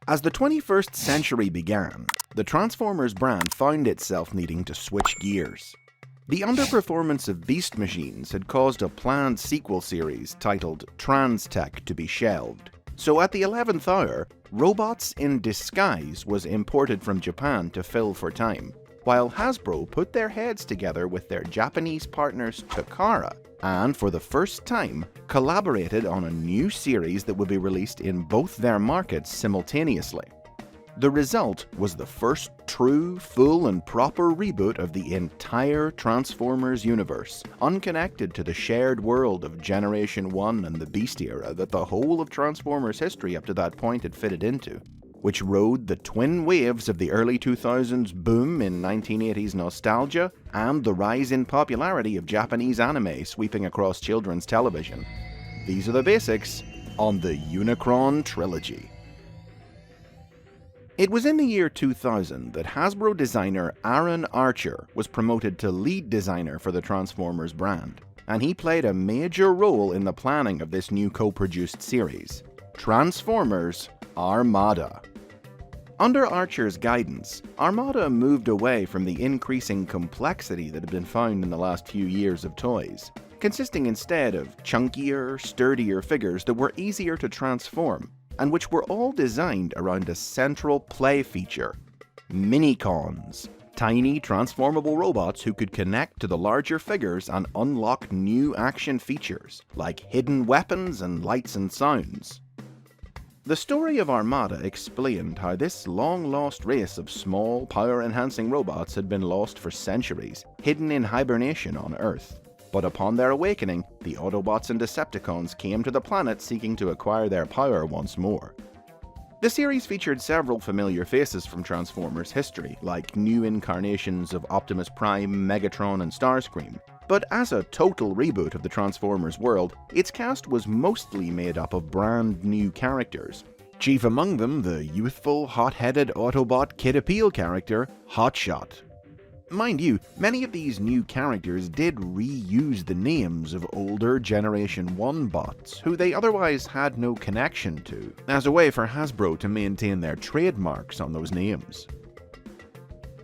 As the 21st century began, the Transformers brand found itself needing to switch gears. The underperformance of Beast Machines had caused a planned sequel series titled Transtech to be shelved. So at the 11th hour, Robots in Disguise was imported from Japan to fill for time, while Hasbro put their heads together with their Japanese partners Takara, and for the first time, collaborated on a new series that would be released in both their markets simultaneously. The result was the first true, full and proper reboot of the entire Transformers universe, unconnected to the shared world of Generation 1 and the Beast era that the whole of Transformers history up to that point had fitted into, which rode the twin waves of the early 2000s boom in 1980s nostalgia and the rise in popularity of Japanese anime sweeping across children's television. These are the basics on the Unicron trilogy. It was in the year 2000 that Hasbro designer Aaron Archer was promoted to lead designer for the Transformers brand, and he played a major role in the planning of this new co-produced series, Transformers Armada. Under Archer's guidance, Armada moved away from the increasing complexity that had been found in the last few years of toys, consisting instead of chunkier, sturdier figures that were easier to transform, and which were all designed around a central play feature, Minicons, tiny transformable robots who could connect to the larger figures and unlock new action features, like hidden weapons and lights and sounds. The story of Armada explained how this long-lost race of small, power-enhancing robots had been lost for centuries, hidden in hibernation on Earth. But upon their awakening, the Autobots and Decepticons came to the planet seeking to acquire their power once more. The series featured several familiar faces from Transformers history, like new incarnations of Optimus Prime, Megatron, and Starscream. But as a total reboot of the Transformers world, its cast was mostly made up of brand new characters. Chief among them, the youthful, hot-headed Autobot Kid Appeal character, Hotshot. Mind you, many of these new characters did reuse the names of older Generation 1 bots, who they otherwise had no connection to, as a way for Hasbro to maintain their trademarks on those names.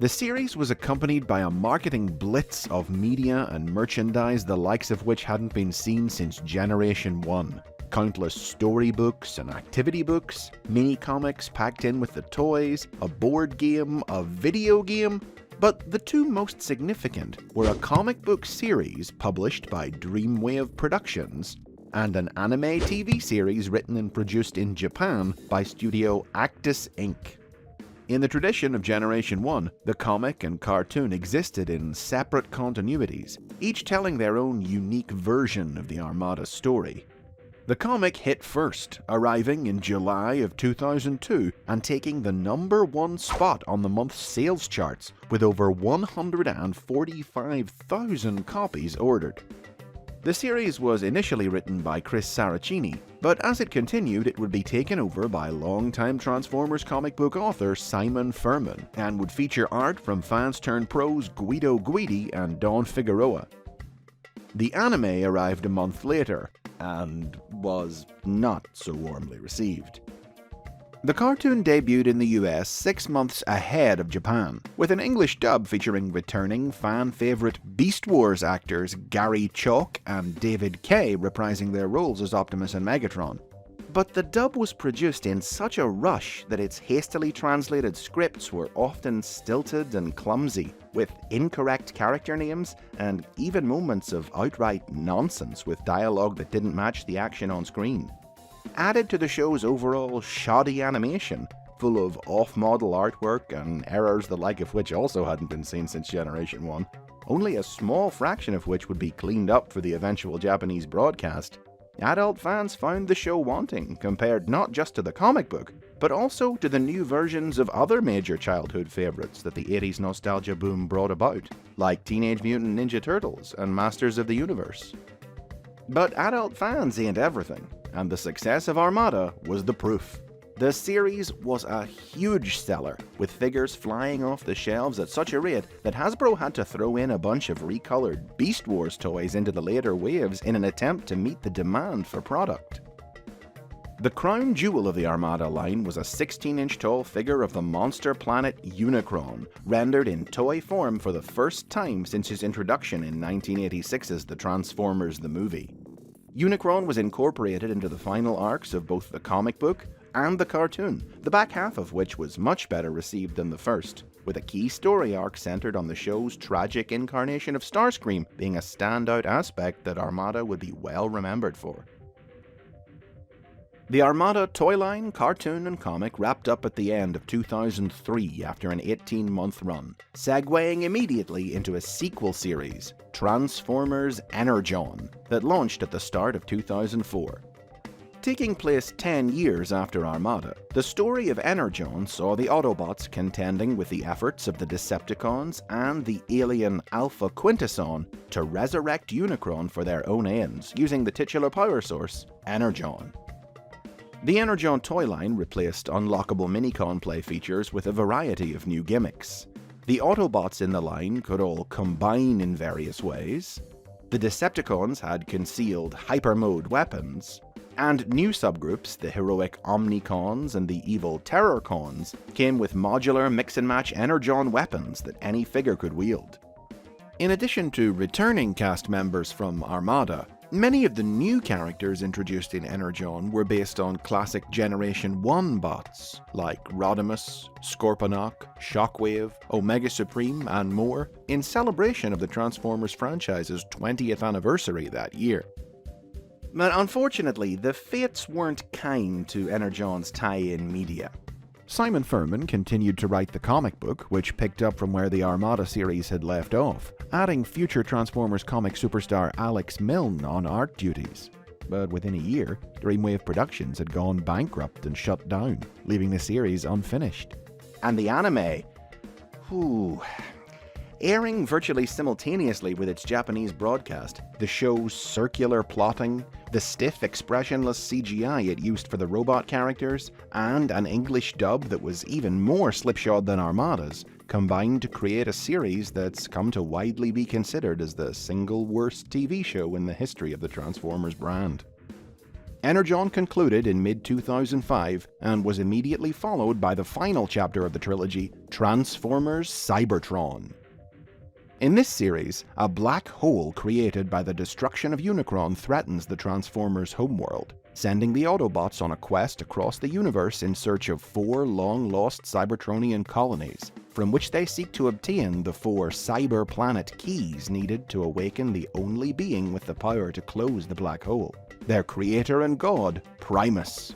The series was accompanied by a marketing blitz of media and merchandise the likes of which hadn't been seen since Generation 1. Countless storybooks and activity books, mini-comics packed in with the toys, a board game, a video game. But the two most significant were a comic book series published by Dreamwave Productions and an anime TV series written and produced in Japan by studio Actus Inc. In the tradition of Generation 1, the comic and cartoon existed in separate continuities, each telling their own unique version of the Armada story. The comic hit first, arriving in July of 2002 and taking the #1 spot on the month's sales charts with over 145,000 copies ordered. The series was initially written by Chris Saracini, but as it continued it would be taken over by longtime Transformers comic book author Simon Furman and would feature art from fans-turned-pros Guido Guidi and Don Figueroa. The anime arrived a month later, and was not so warmly received. The cartoon debuted in the US 6 months ahead of Japan, with an English dub featuring returning fan-favourite Beast Wars actors Gary Chalk and David Kaye reprising their roles as Optimus and Megatron. But the dub was produced in such a rush that its hastily translated scripts were often stilted and clumsy, with incorrect character names and even moments of outright nonsense with dialogue that didn't match the action on screen. Added to the show's overall shoddy animation, full of off-model artwork and errors the like of which also hadn't been seen since Generation 1, only a small fraction of which would be cleaned up for the eventual Japanese broadcast, adult fans found the show wanting compared not just to the comic book, but also to the new versions of other major childhood favourites that the 80s nostalgia boom brought about, like Teenage Mutant Ninja Turtles and Masters of the Universe. But adult fans ain't everything, and the success of Armada was the proof. The series was a huge seller, with figures flying off the shelves at such a rate that Hasbro had to throw in a bunch of recolored Beast Wars toys into the later waves in an attempt to meet the demand for product. The crown jewel of the Armada line was a 16-inch tall figure of the monster planet Unicron, rendered in toy form for the first time since his introduction in 1986's The Transformers the Movie. Unicron was incorporated into the final arcs of both the comic book and the cartoon, the back half of which was much better received than the first, with a key story arc centered on the show's tragic incarnation of Starscream being a standout aspect that Armada would be well remembered for. The Armada toy line, cartoon, and comic wrapped up at the end of 2003 after an 18-month run, segueing immediately into a sequel series, Transformers Energon, that launched at the start of 2004. Taking place 10 years after Armada, the story of Energon saw the Autobots contending with the efforts of the Decepticons and the alien Alpha Quintesson to resurrect Unicron for their own ends, using the titular power source, Energon. The Energon toy line replaced unlockable Minicon play features with a variety of new gimmicks. The Autobots in the line could all combine in various ways, the Decepticons had concealed hyper-mode weapons, and new subgroups, the heroic Omnicons and the evil Terrorcons, came with modular mix-and-match Energon weapons that any figure could wield. In addition to returning cast members from Armada, many of the new characters introduced in Energon were based on classic Generation 1 bots, like Rodimus, Scorponok, Shockwave, Omega Supreme, and more, in celebration of the Transformers franchise's 20th anniversary that year. But unfortunately, the fates weren't kind to Energon's tie-in media. Simon Furman continued to write the comic book, which picked up from where the Armada series had left off, adding future Transformers comic superstar Alex Milne on art duties. But within a year, Dreamwave Productions had gone bankrupt and shut down, leaving the series unfinished. And the anime? Airing virtually simultaneously with its Japanese broadcast, the show's circular plotting, the stiff, expressionless CGI it used for the robot characters, and an English dub that was even more slipshod than Armada's, combined to create a series that's come to widely be considered as the single worst TV show in the history of the Transformers brand. Energon concluded in mid-2005 and was immediately followed by the final chapter of the trilogy, Transformers Cybertron. In this series, a black hole created by the destruction of Unicron threatens the Transformers' homeworld, sending the Autobots on a quest across the universe in search of 4 long-lost Cybertronian colonies, from which they seek to obtain the 4 cyber planet keys needed to awaken the only being with the power to close the black hole, their creator and god, Primus.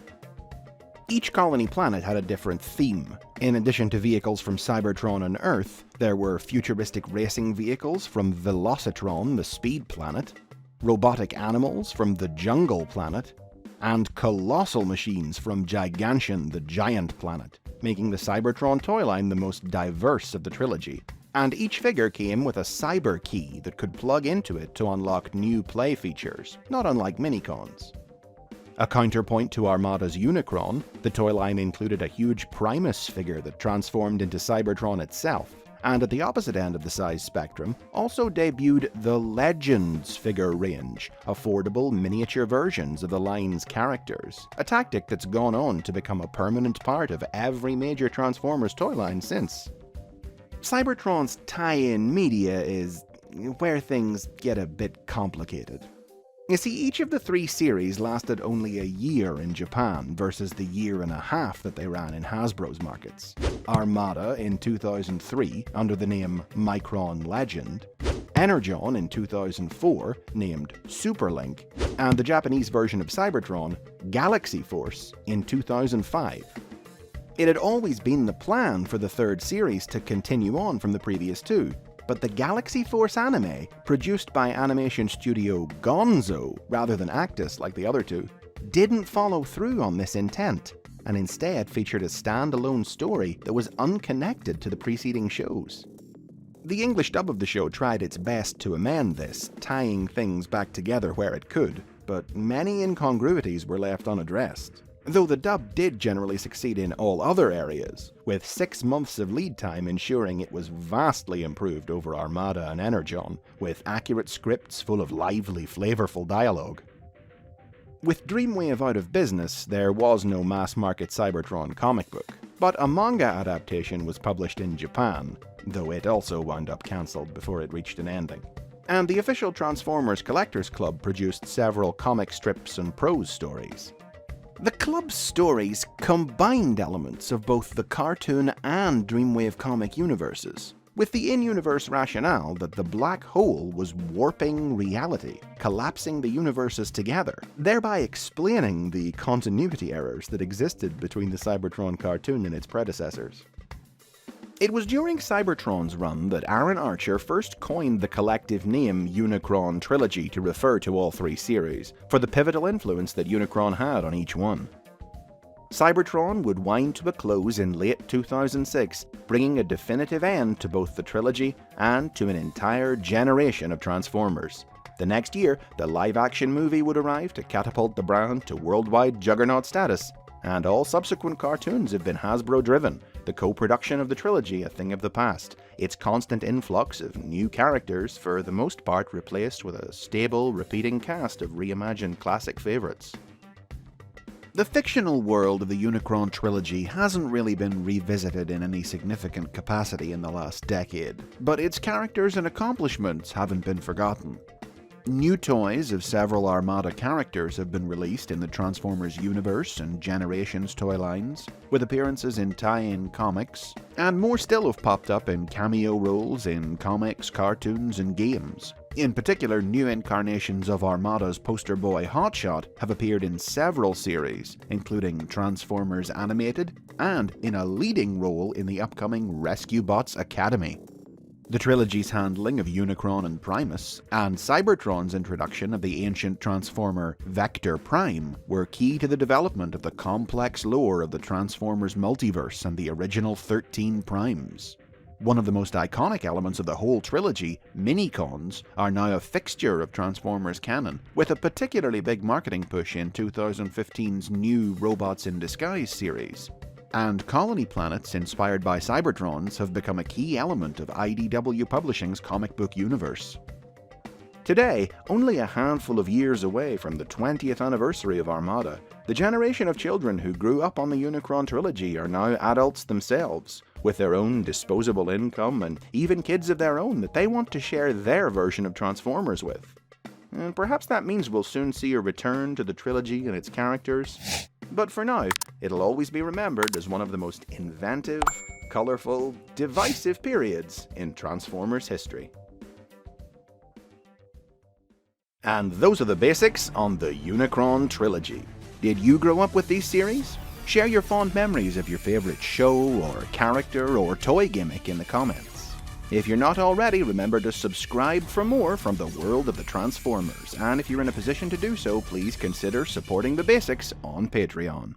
Each colony planet had a different theme. In addition to vehicles from Cybertron and Earth, there were futuristic racing vehicles from Velocitron, the speed planet, robotic animals from the jungle planet, and colossal machines from Gigantian, the giant planet, making the Cybertron toy line the most diverse of the trilogy. And each figure came with a cyber key that could plug into it to unlock new play features, not unlike Minicons. A counterpoint to Armada's Unicron, the toy line included a huge Primus figure that transformed into Cybertron itself, and at the opposite end of the size spectrum, also debuted the Legends figure range, affordable miniature versions of the line's characters, a tactic that's gone on to become a permanent part of every major Transformers toy line since. Cybertron's tie-in media is where things get a bit complicated. You see, each of the 3 series lasted only a year in Japan versus the year and a half that they ran in Hasbro's markets. Armada in 2003 under the name Micron Legend, Energon in 2004 named Superlink, and the Japanese version of Cybertron, Galaxy Force, in 2005. It had always been the plan for the 3rd series to continue on from the previous 2, but the Galaxy Force anime, produced by animation studio Gonzo rather than Actus like the other 2, didn't follow through on this intent, and instead featured a standalone story that was unconnected to the preceding shows. The English dub of the show tried its best to amend this, tying things back together where it could, but many incongruities were left unaddressed. Though the dub did generally succeed in all other areas, with 6 months of lead time ensuring it was vastly improved over Armada and Energon, with accurate scripts full of lively, flavorful dialogue. With Dreamwave out of business, there was no mass-market Cybertron comic book, but a manga adaptation was published in Japan, though it also wound up cancelled before it reached an ending. And the official Transformers Collectors Club produced several comic strips and prose stories. The club's stories combined elements of both the cartoon and Dreamwave comic universes, with the in-universe rationale that the black hole was warping reality, collapsing the universes together, thereby explaining the continuity errors that existed between the Cybertron cartoon and its predecessors. It was during Cybertron's run that Aaron Archer first coined the collective name Unicron Trilogy to refer to all three series, for the pivotal influence that Unicron had on each one. Cybertron would wind to a close in late 2006, bringing a definitive end to both the trilogy and to an entire generation of Transformers. The next year, the live-action movie would arrive to catapult the brand to worldwide juggernaut status, and all subsequent cartoons have been Hasbro-driven, the co-production of the trilogy a thing of the past, its constant influx of new characters for the most part replaced with a stable, repeating cast of reimagined classic favorites. The fictional world of the Unicron trilogy hasn't really been revisited in any significant capacity in the last decade, but its characters and accomplishments haven't been forgotten. New toys of several Armada characters have been released in the Transformers Universe and Generations toy lines, with appearances in tie-in comics, and more still have popped up in cameo roles in comics, cartoons, and games. In particular, new incarnations of Armada's poster boy Hotshot have appeared in several series, including Transformers Animated, and in a leading role in the upcoming Rescue Bots Academy. The trilogy's handling of Unicron and Primus, and Cybertron's introduction of the ancient Transformer Vector Prime, were key to the development of the complex lore of the Transformers multiverse and the original 13 Primes. One of the most iconic elements of the whole trilogy, Minicons, are now a fixture of Transformers canon, with a particularly big marketing push in 2015's new Robots in Disguise series. And colony planets inspired by Cybertrons have become a key element of IDW Publishing's comic book universe. Today, only a handful of years away from the 20th anniversary of Armada, the generation of children who grew up on the Unicron trilogy are now adults themselves, with their own disposable income and even kids of their own that they want to share their version of Transformers with. And perhaps that means we'll soon see a return to the trilogy and its characters. But for now, it'll always be remembered as one of the most inventive, colorful, divisive periods in Transformers history. And those are the basics on the Unicron trilogy. Did you grow up with these series? Share your fond memories of your favorite show or character or toy gimmick in the comments. If you're not already, remember to subscribe for more from the world of the Transformers, and if you're in a position to do so, please consider supporting the basics on Patreon.